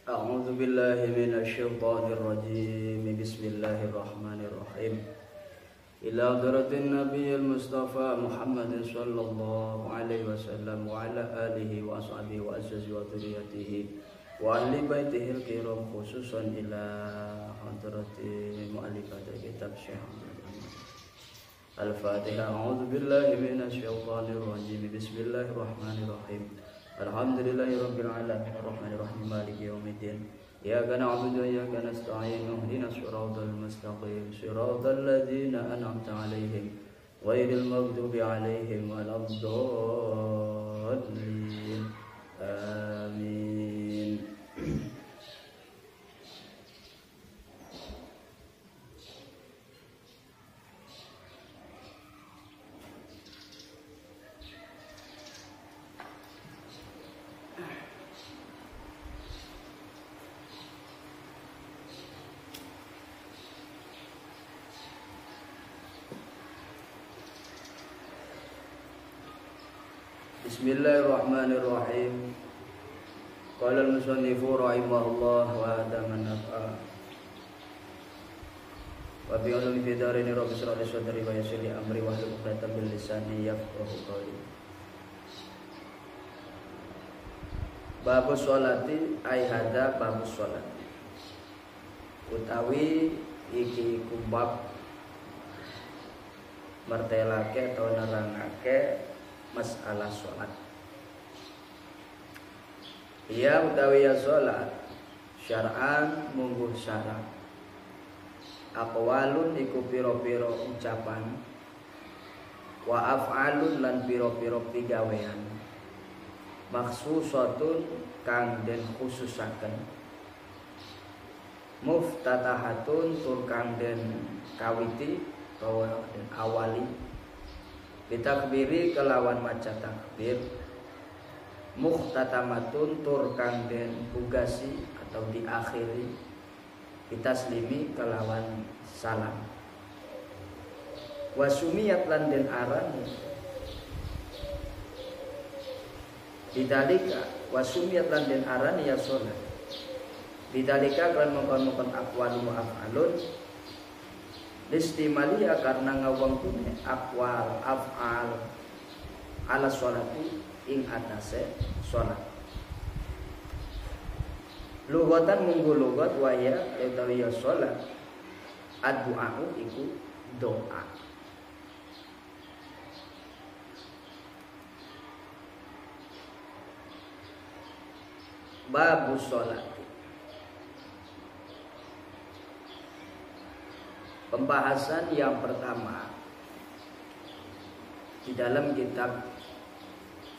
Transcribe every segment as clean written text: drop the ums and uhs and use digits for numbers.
أعوذ بالله من الشيطان الرجيم بسم الله الرحمن الرحيم إلى حضرة النبي المصطفى محمد صلى الله عليه وسلم وعلى آله وأصحابه وأزواجه وذريته وأهل بيته الكرام خصوصا إلى حضرة مؤلفة كتاب شيخ الفاتحة. أعوذ بالله من الشيطان الرجيم بسم الله الرحمن الرحيم الحمد لله رب العالمين الرحمن الرحيم مالك يوم الدين إياك نعبد وإياك نستعين اهدنا الصراط المستقيم صراط الذين أنعمت عليهم غير المغضوب عليهم ولا الضالين آمين. Bismillahirrahmanirrahim. Qala al-musannifu rahimahullah wa adaman naf'a wa bi ulumi fi darini rabbi shrah li sadri wa yassir li amri wa hlul 'uqdatam min lisani yafqahu qawli. Babus sholati ay hadza babus sholati. Utawi iki kubab martelake atau nerangake masalah sholat. Ia utawi ya sholat syar'an mungguh syarat aqwalun iku piro-piro ucapan wa af'alun lan piro-piro pigawean maksusatun kang den khususaken muftatahatun tur kang den kawiti utawa den awali bitakbiri kelawan maca takbir muhtatamatun tur kang den pugasi atau diakhiri bitaslimi kelawan salam wasumiyat lan den aran bidalika wasumiyat lan den aran ya sholat bidalika kan mengkon-mengkon aqwalu wa af'alun listimaliya karena ngawangkune aqwal af'al ala sholati ing atase sholat. Lugatan munggu lugat waya utawi ya sholat ad-du'a'u iku doa. Babus sholat. Pembahasan yang pertama di dalam kitab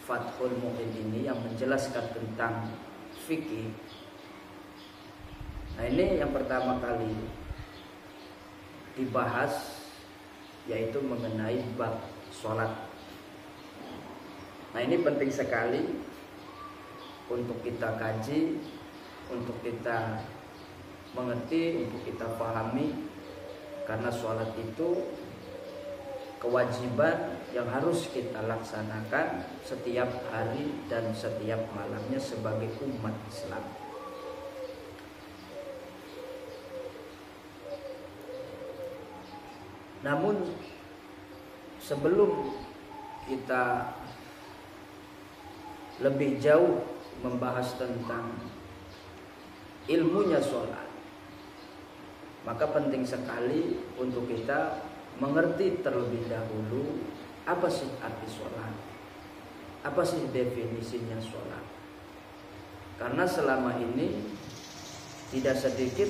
Fathul Mu'in ini yang menjelaskan tentang fikih. Nah, ini yang pertama kali dibahas yaitu mengenai bab sholat. Nah, ini penting sekali untuk kita kaji, untuk kita mengerti, untuk kita pahami. Karena sholat itu kewajiban yang harus kita laksanakan setiap hari dan setiap malamnya sebagai umat Islam. Namun sebelum kita lebih jauh membahas tentang ilmunya sholat, maka penting sekali untuk kita mengerti terlebih dahulu apa sih arti sholat, apa sih definisinya sholat. Karena selama ini tidak sedikit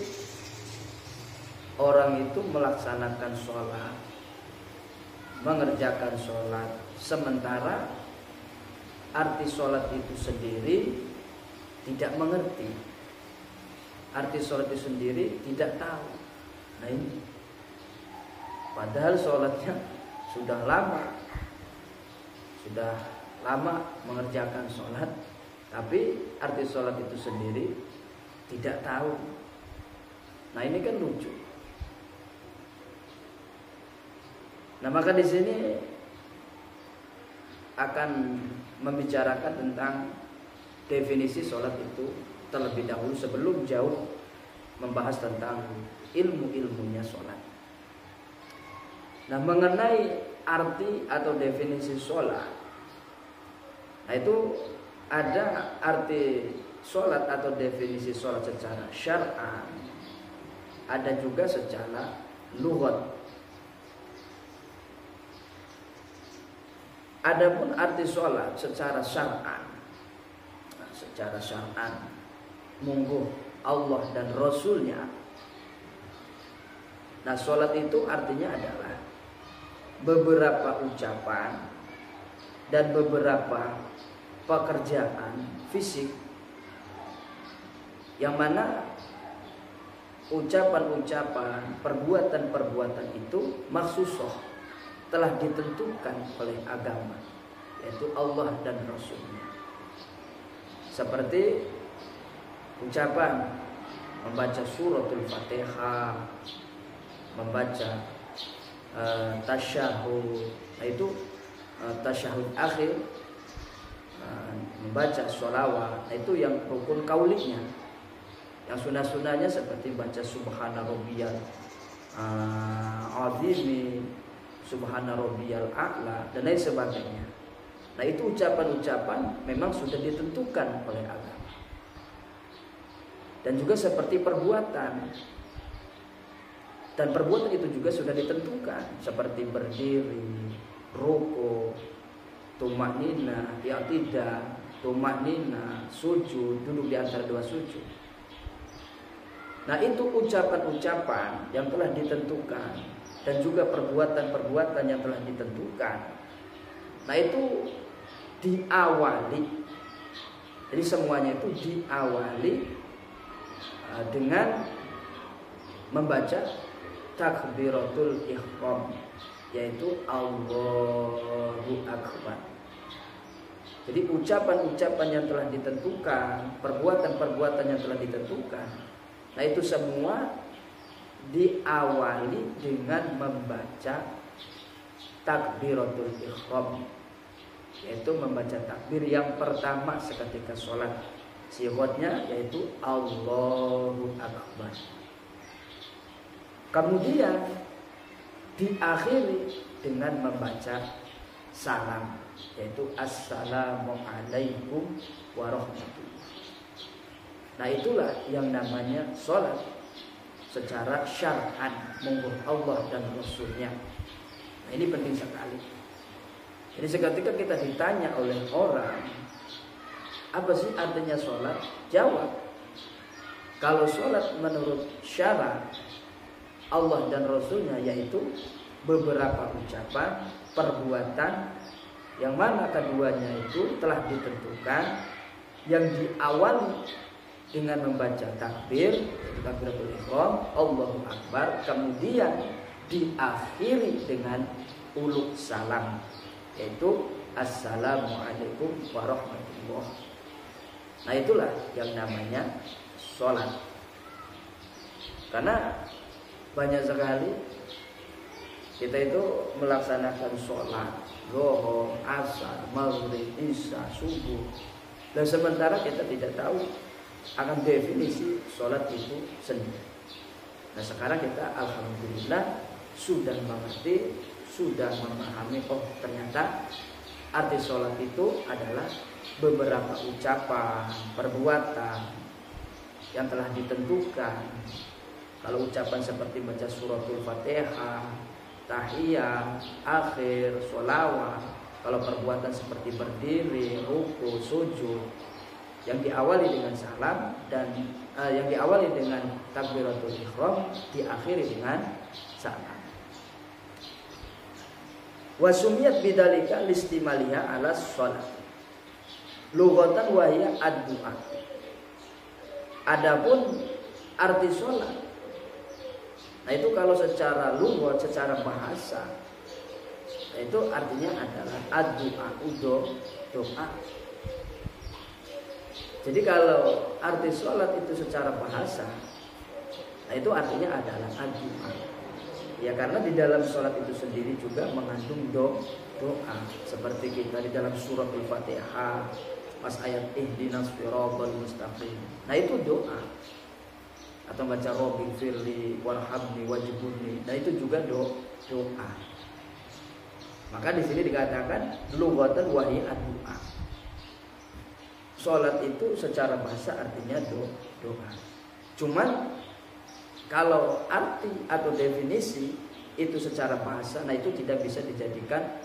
orang itu melaksanakan sholat, mengerjakan sholat, sementara arti sholat itu sendiri tidak mengerti, arti sholat itu sendiri tidak tahu. Nah, ini padahal sholatnya sudah lama mengerjakan sholat, tapi arti sholat itu sendiri tidak tahu. Nah, ini kan lucu. Nah, maka di sini akan membicarakan tentang definisi sholat itu terlebih dahulu sebelum jauh membahas tentang ilmu-ilmunya sholat. Nah, mengenai arti atau definisi sholat, nah itu ada arti sholat atau definisi sholat secara syar'an, ada juga secara lughat. Adapun arti sholat secara syar'an, mungguh Allah dan Rasulnya. Nah, sholat itu artinya adalah beberapa ucapan dan beberapa pekerjaan fisik yang mana ucapan-ucapan, perbuatan-perbuatan itu maksusoh, telah ditentukan oleh agama, yaitu Allah dan Rasulnya. Seperti ucapan membaca suratul Fatihah, membaca tasyahud, itu tasyahud akhir, membaca sholawat, itu yang rukun kaulinya. Yang sunah-sunahnya seperti baca subhana rabbiyal azimi, subhana rabbiyal a'la, dan lain sebagainya. Nah, itu ucapan-ucapan memang sudah ditentukan oleh agama. Dan juga seperti perbuatan. Dan perbuatan itu juga sudah ditentukan, seperti berdiri, ruku, tumaknina, i'tidal, tumaknina, sujud, duduk di antara dua sujud. Nah, itu ucapan-ucapan yang telah ditentukan dan juga perbuatan-perbuatan yang telah ditentukan. Nah, itu diawali. Jadi semuanya itu diawali dengan membaca takbiratul ihram, yaitu Allahu Akbar. Jadi ucapan-ucapan yang telah ditentukan, perbuatan-perbuatan yang telah ditentukan, nah itu semua diawali dengan membaca takbiratul ihram, yaitu membaca takbir yang pertama seketika sholat. Sighotnya yaitu Allahu Akbar. Kemudian diakhiri dengan membaca salam, yaitu Assalamualaikum warahmatullahi. Nah, itulah yang namanya sholat secara syar'an, mungguh Allah dan Rasulnya. Nah, ini penting sekali. Jadi seketika kita ditanya oleh orang, apa sih artinya sholat? Jawab, kalau sholat menurut syarat Allah dan Rasulnya, yaitu beberapa ucapan, perbuatan, yang mana keduanya itu telah ditentukan, yang diawali dengan membaca takbir, takbiratul ihram, Allahu Akbar, kemudian diakhiri dengan uluk salam, yaitu Assalamualaikum warahmatullahi. Nah, itulah yang namanya sholat. Karena banyak sekali kita itu melaksanakan sholat zuhur, asar, maghrib, isya, subuh, dan sementara kita tidak tahu akan definisi sholat itu sendiri. Nah, sekarang kita alhamdulillah sudah mengerti, sudah memahami, oh ternyata arti sholat itu adalah beberapa ucapan, perbuatan yang telah ditentukan. Kalau ucapan seperti baca suratul Fatihah, tahiyat, akhir, sholawat. Kalau perbuatan seperti berdiri, ruku, sujud, yang diawali dengan salam dan yang diawali dengan takbiratul ihram, diakhiri dengan salam. Wa sumiyat bidzalika listimaliha ala shalah. Lughatan wa hiya ad-du'a. Adapun arti salat, nah itu kalau secara lughat, secara bahasa, nah itu artinya adalah ad-du'a, doa. Jadi kalau arti salat itu secara bahasa, nah itu artinya adalah ad-du'a. Ya, karena di dalam sholat itu sendiri juga mengandung doa. Seperti kita di dalam surat Al-Fatihah, pas ayat ihdinas siratal mustaqim. Nah itu doa. Atau baca Rabbi firli warhamni wajibuni. Nah itu juga doa. Maka di sini dikatakan lughatan wa hiya doa. Salat itu secara bahasa artinya doa. Cuman kalau arti atau definisi itu secara bahasa, nah itu tidak bisa dijadikan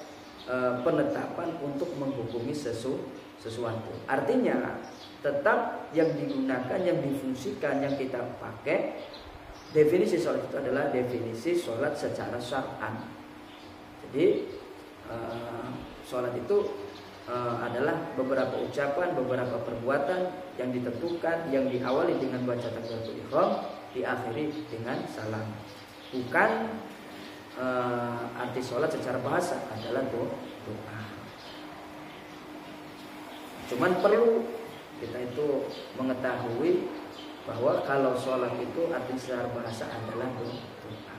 penetapan untuk menghukumi sesuatu. Artinya tetap yang digunakan, yang difungsikan, yang kita pakai definisi sholat itu adalah definisi sholat secara syar'an. Jadi sholat itu adalah beberapa ucapan, beberapa perbuatan yang ditentukan, yang diawali dengan baca takbiratul ihram, diakhiri dengan salam. Bukan arti sholat secara bahasa adalah doa. Cuman perlu kita itu mengetahui bahwa kalau sholat itu arti secara bahasa adalah doa.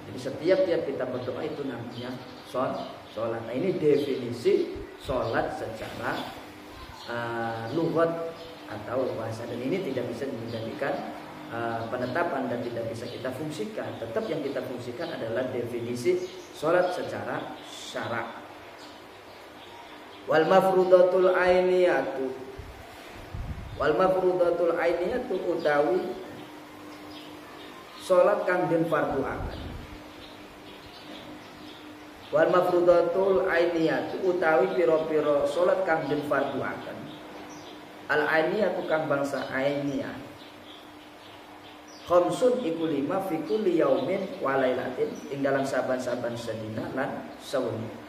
Jadi setiap kita berdoa itu namanya sholat. Nah ini definisi sholat secara lughat atau bahasa, dan ini tidak bisa menjadikan penetapan dan tidak bisa kita fungsikan. Tetap yang kita fungsikan adalah definisi sholat secara syara'. Wal mafrudatul ainiyatu. Wal mafrudatul ainiyatu utawi sholat kang den fardhu akan. Wal mafrudatul ainiyatu utawi pira-pira sholat kang den fardhu akan. Al ainiyatu kang bangsa ainiyah. Khamsun iku 5 fi kulli yaumin wa lailatin ing dalam saban-saban sedina lan sawengi.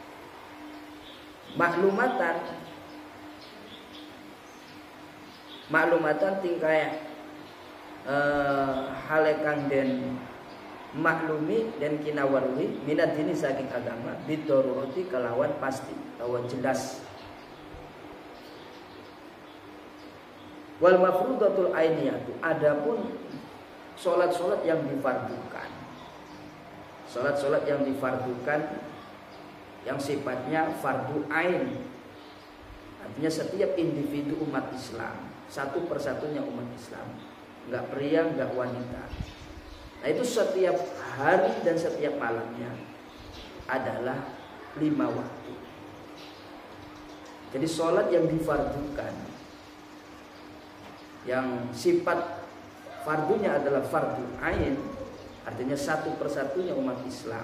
Maklumatan tingkah hale kang den maklumi dan kinawarwi minad dini saking agama bidoroti kelawan pasti lawan jelas. Wal mafrudatul ainiyatu adapun sholat-sholat yang difardukan. Sholat-sholat yang difardukan yang sifatnya fardu ain. Artinya setiap individu umat Islam, satu persatunya umat Islam, enggak pria, enggak wanita. Nah itu setiap hari dan setiap malamnya adalah 5 waktu. Jadi sholat yang difardukan, yang sifat fardunya adalah fardu ain, artinya satu persatunya umat Islam,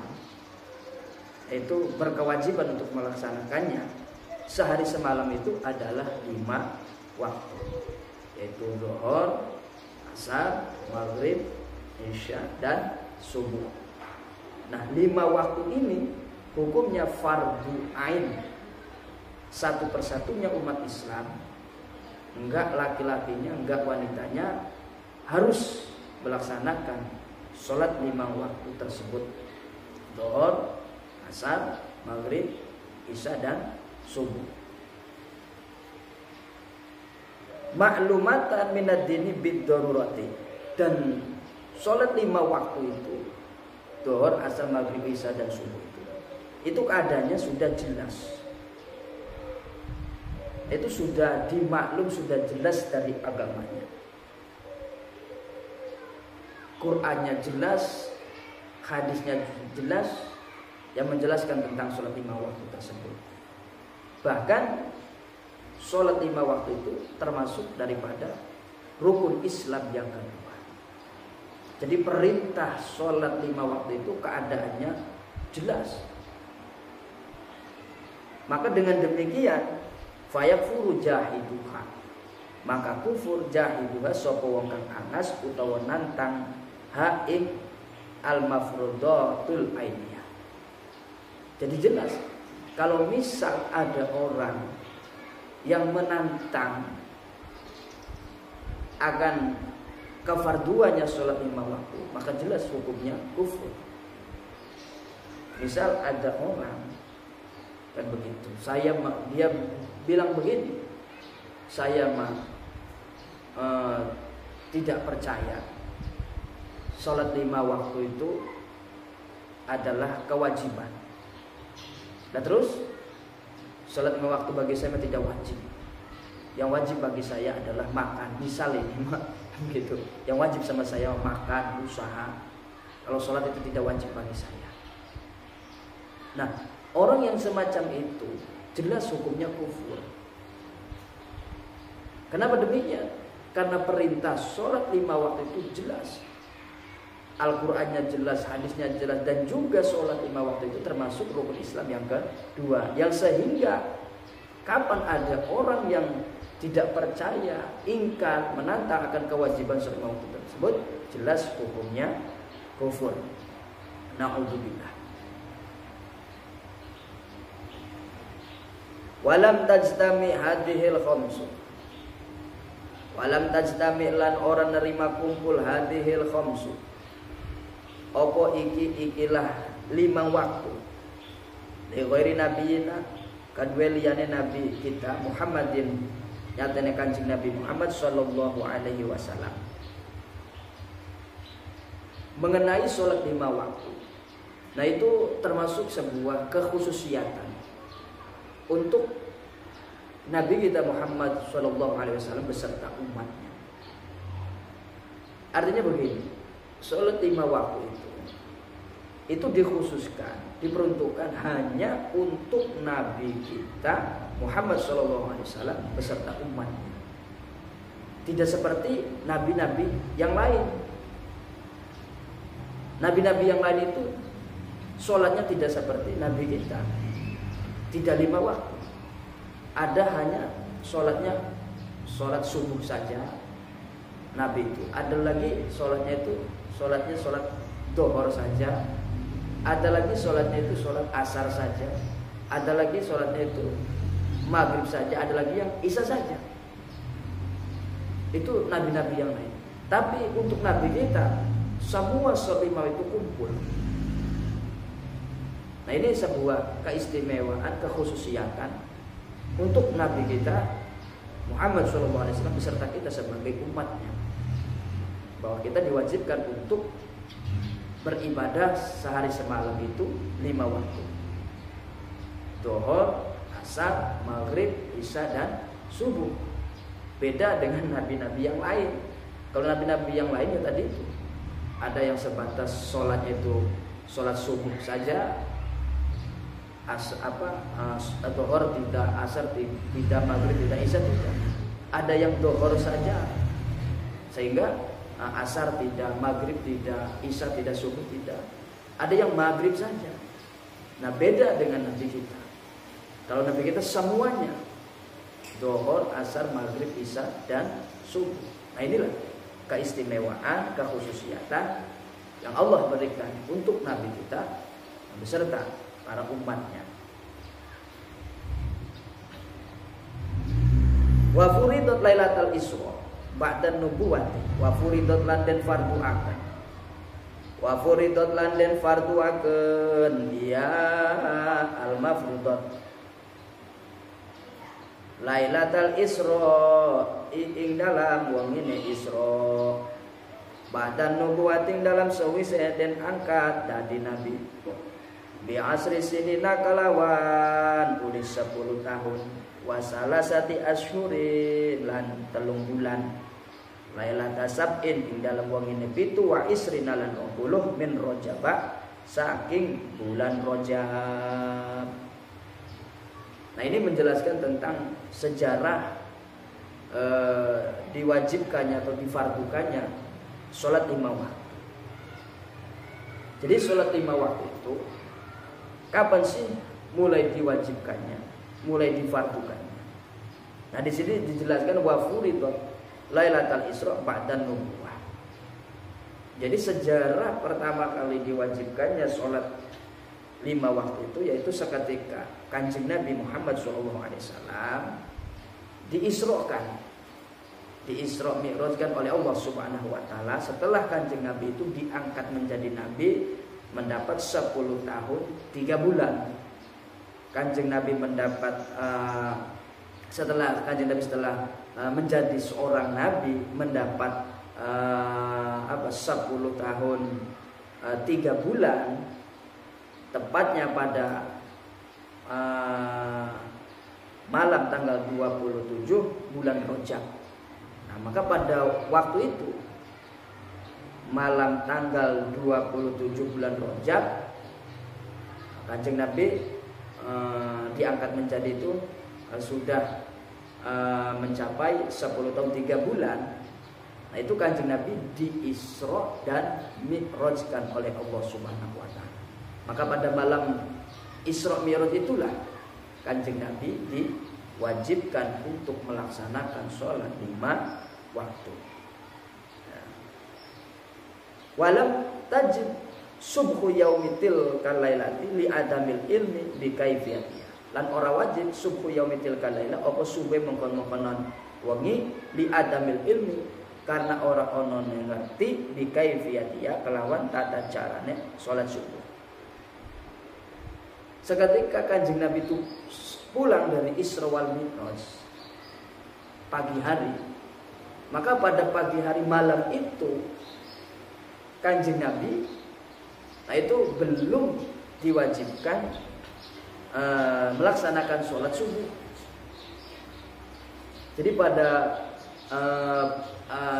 itu berkewajiban untuk melaksanakannya sehari semalam itu adalah 5 waktu, yaitu zuhur, asar, maghrib, isya, dan subuh. Nah 5 waktu ini hukumnya fardu ain, satu persatunya umat Islam, enggak laki-lakinya, enggak wanitanya, harus melaksanakan sholat 5 waktu tersebut: zuhur, asar, maghrib, isya, dan subuh. Maklumatan minad dini bid-darurati, dan sholat 5 waktu itu, zuhur, asar, maghrib, isya, dan subuh itu keadaannya sudah jelas. Itu sudah dimaklum, sudah jelas dari agamanya. Qur'annya jelas, hadisnya jelas, yang menjelaskan tentang sholat 5 waktu tersebut. Bahkan sholat 5 waktu itu termasuk daripada rukun Islam yang kedua. Jadi perintah sholat 5 waktu itu keadaannya jelas. Maka dengan demikian fayakfuru jahiduha, maka kufur jahiduha sapa wong kang anas utawa nantang haim al-mafrudatul ainiyah. Jadi jelas kalau misal ada orang yang menantang akan kefarduannya sholat 5 waktu, maka jelas hukumnya kufur. Misal ada orang kan begitu, dia bilang begini, saya tidak percaya sholat 5 waktu itu adalah kewajiban. Dan terus sholat 5 waktu bagi saya tidak wajib. yang wajib bagi saya adalah makan, misalnya gitu. Yang wajib sama saya makan, usaha. Kalau sholat itu tidak wajib bagi saya. Nah, orang yang semacam itu jelas hukumnya kufur. Kenapa demikian? Karena perintah sholat 5 waktu itu jelas, Al-Qur'annya jelas, hadisnya jelas, dan juga sholat 5 waktu itu termasuk rukun Islam yang kedua. Yang sehingga kapan ada orang yang tidak percaya, ingkar, menantang akan kewajiban sholat 5 waktu tersebut, jelas hukumnya kufur. Na'udzubillah. Walam tajtami hadhil khamsu. Walam tajtami lan orang nerima kumpul hadhil khamsu. Opo ikilah 5 waktu. Li ghairi nabiyina kadwe liyane nabi kita Muhammadin, nyatane Kanjeng Nabi Muhammad sallallahu alaihi wasallam. Mengenai sholat 5 waktu. Nah, itu termasuk sebuah kekhususiatan untuk Nabi kita Muhammad sallallahu alaihi wasallam beserta umatnya. Artinya begini, sholat 5 waktu itu dikhususkan, diperuntukkan hanya untuk Nabi kita Muhammad sallallahu alaihi wasallam beserta umatnya. Tidak seperti nabi-nabi yang lain. Nabi-nabi yang lain itu sholatnya tidak seperti Nabi kita, tidak 5 waktu. Ada hanya sholatnya sholat subuh saja Nabi itu. Ada lagi sholatnya sholat dohor saja. Ada lagi sholatnya itu sholat asar saja. Ada lagi sholatnya itu maghrib saja. Ada lagi yang isya saja. Itu nabi-nabi yang lain. Tapi untuk Nabi kita semua sholat 5 itu kumpul. Nah, ini sebuah keistimewaan, kekhususiatan untuk Nabi kita Muhammad SAW beserta kita sebagai umatnya, bahwa kita diwajibkan untuk beribadah sehari semalam itu 5 waktu. Zuhur, asar, maghrib, isya, dan subuh. Beda dengan nabi-nabi yang lain. Kalau nabi-nabi yang lain ya tadi itu ada yang sebatas sholatnya itu sholat subuh saja, zuhur tidak, asar tidak, maghrib tidak, isya tidak. Ada yang zuhur saja sehingga asar tidak, maghrib tidak, isya tidak, subuh tidak. Ada yang maghrib saja. Nah, beda dengan Nabi kita. Kalau Nabi kita semuanya zuhur, asar, maghrib, isya, dan subuh. Nah, inilah keistimewaan, kekhususiatan yang Allah berikan untuk Nabi kita beserta para umatnya. Wa furidat lailatul isra ba'da nubuwati wa furidat lan den fardu akan. Wa furidat lan den fardu akan ya al-mafrudat lailatul isra ing dalam wangine isra ba'da nubuwati dalam sawise den angkat dadi nabi bi asri sinina kalawan ulis 10 tahun wasalasati asyhurin lan 3 bulan lailata sab'in ing dalam wangine 7 wa isrina lan 20 min Rajab saking bulan Rajab. Nah, ini menjelaskan tentang sejarah diwajibkannya atau difardukannya sholat 5 waktu. Jadi sholat 5 waktu itu kapan sih mulai diwajibkannya, mulai difardukannya? Nah, di sini dijelaskan wa furidat lailatul isra ba'da nubuwah. Jadi sejarah pertama kali diwajibkannya sholat 5 waktu itu yaitu seketika Kanjeng Nabi Muhammad SAW diisrokan, diisra mi'rajkan oleh Allah Subhanahu wa taala. Setelah Kanjeng Nabi itu diangkat menjadi nabi, mendapat 10 tahun 3 bulan. Kanjeng Nabi mendapat setelah menjadi seorang nabi mendapat 10 tahun 3 bulan, tepatnya pada malam tanggal 27 bulan Rajab. Nah, maka pada waktu itu malam tanggal 27 bulan Rajab Kanjeng Nabi diangkat menjadi itu sudah mencapai 10 tahun 3 bulan. Nah, itu Kanjeng Nabi di-Isra dan Mi'rajkan oleh Allah Subhanahu wa taala. Maka pada malam Isra Mi'raj itulah Kanjeng Nabi diwajibkan untuk melaksanakan sholat 5 waktu. Walam tajib subhu yaumitil kalailati li adamil ilmi bi kaifiyatiha. Lan ora wajib subhu yaumitil kalaila apa subuh mengkon-mengkonon wengi li adamil ilmi karena orang ono ngerti bi kaifiyatiha kelawan tata carane salat subuh. Seketika Kanjeng Nabi itu pulang dari Isra wal Mi'raj pagi hari, maka pada pagi hari malam itu Kanjeng Nabi itu belum diwajibkan melaksanakan sholat subuh. Jadi pada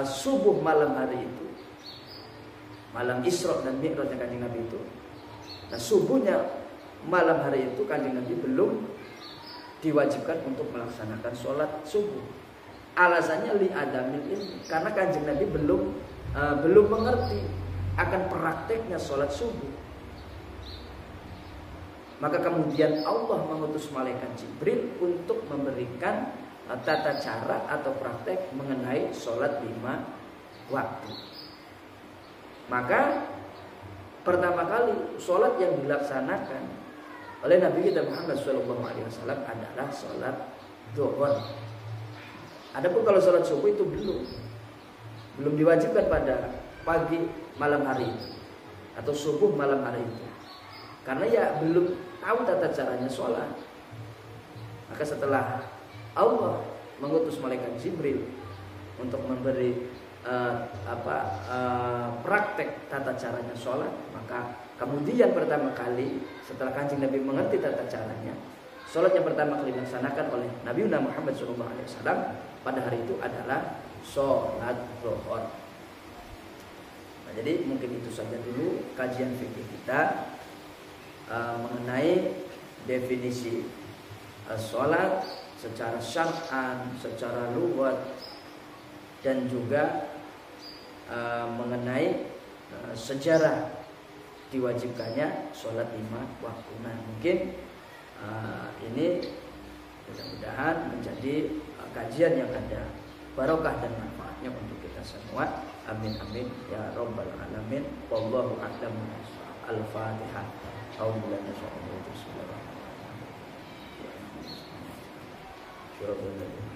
subuh malam hari itu, malam Isra dan Mi'raj Kanjeng Nabi itu, nah subuhnya malam hari itu Kanjeng Nabi belum diwajibkan untuk melaksanakan sholat subuh. Alasannya li adamil ilmi, karena Kanjeng Nabi belum mengerti akan prakteknya sholat subuh. Maka kemudian Allah mengutus malaikat Jibril untuk memberikan tata cara atau praktek mengenai sholat 5 waktu. Maka pertama kali sholat yang dilaksanakan oleh Nabi kita Muhammad SAW adalah sholat zuhur. Adapun kalau sholat subuh itu belum diwajibkan pada pagi malam hari itu atau subuh malam hari itu, karena ya belum tahu tata caranya sholat. Maka setelah Allah mengutus malaikat Jibril untuk memberi praktek tata caranya sholat, maka kemudian pertama kali setelah Kanjeng Nabi mengerti tata caranya, sholat yang pertama kali dilaksanakan oleh Nabi Muhammad SAW pada hari itu adalah sholat zuhur. Nah, jadi mungkin itu saja dulu kajian fikih kita mengenai definisi sholat secara syar'an, secara lughat, dan juga mengenai sejarah diwajibkannya sholat 5 waktu. Nah, mungkin ini mudah-mudahan menjadi kajian yang ada barokah dan manfaatnya untuk kita semua. Amin amin ya rabbal alamin. Wallahu a'lam bishawab. Al-Fatihah. Bismillahirrahmanirrahim.